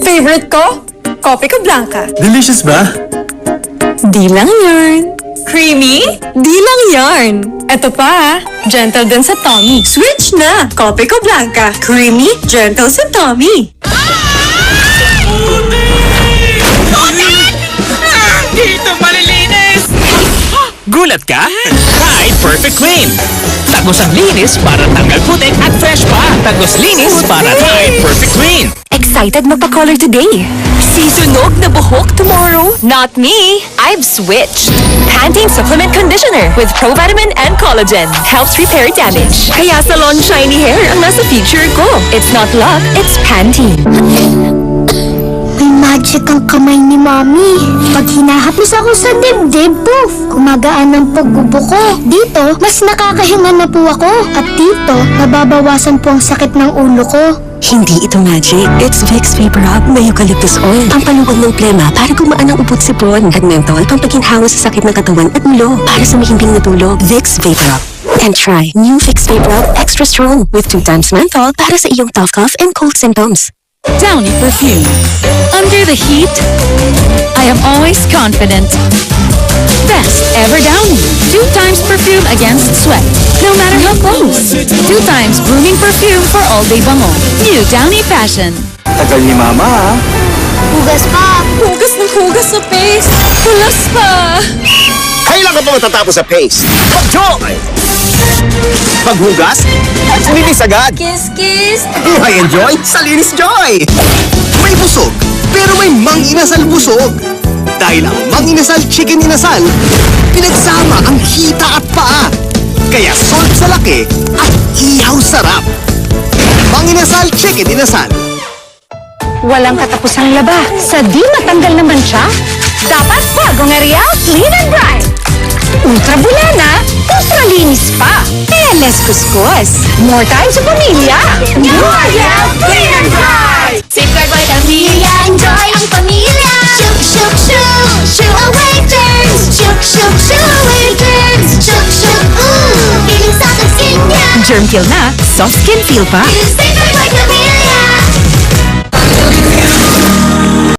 Favorite ko? Kopi ko blanca. Delicious ba? Di lang yarn. Creamy? Di lang yarn. Eto pa, gentle din sa tummy. Switch na! Kopi ko blanca. Creamy, gentle sa tummy. Dito malilinis! Gulat ka? Tide Perfect Clean! Tagos ang linis para tanggal putik at fresh pa! Tagos linis para Tide Perfect Clean! Excited magpa-color today. Sisunog na buhok tomorrow? Not me. I've switched. Pantene Supplement Conditioner with Provitamin and Collagen helps repair damage. Kaya salon shiny hair ang nasa feature ko. It's not luck, it's Pantene. May magic ang kamay ni Mami. Pag hinahapos ako sa dibdib, poof, gumagaan ang paggubo ko. Dito, mas nakakahinga na po ako. At dito, nababawasan po ang sakit ng ulo ko. Hindi ito magic. It's Vicks Vapor Rub may eucalyptus oil. Pampaluwag ng plema para gumaan ang ubot sipon. At menthol, pampaginhawa sa sakit ng katawan at ulo para sa mahimbing na tulog. Vicks Vapor Rub. And try new Vicks Vapor Rub Extra Strong with 2 times menthol para sa iyong tough cough and cold symptoms. Downy perfume. Under the heat, I am always confident. Best ever Downy. 2 times perfume against sweat, no matter how close. 2 times grooming perfume for all-day bango. New Downy Fashion. Tagal ni Mama, ha? Hugas pa. Hugas ng hugas sa paste. Tulas pa. Kailan ka pa matatapos sa paste? Pag-joy! Paghugas? Linis agad! Kiss, kiss. May enjoy sa Linis Joy! May busog, pero may mang-inasal busog. Dahil ang mang-inasal chicken inasal, pinagsama ang hita at paa. Kaya solve sa laki at ihaw sarap. Mang-inasal chicken inasal. Walang katapusang laba. Sa di matanggal naman siya, dapat bagong Ariel Clean and Bright. Ultra bulana, ultra linis pa. Kaya less kuskus. More time sa pamilya. New Ariel Clean and Bright. Safeguard by pamilya. Enjoy ang pamilya. Shook, shook, shook. Shoo away germs. Shook, shook, shoo away germs. Shook, shook, ooh. Feeling soft ang skin niya. Germ kill na, soft skin feel pa. Safeguard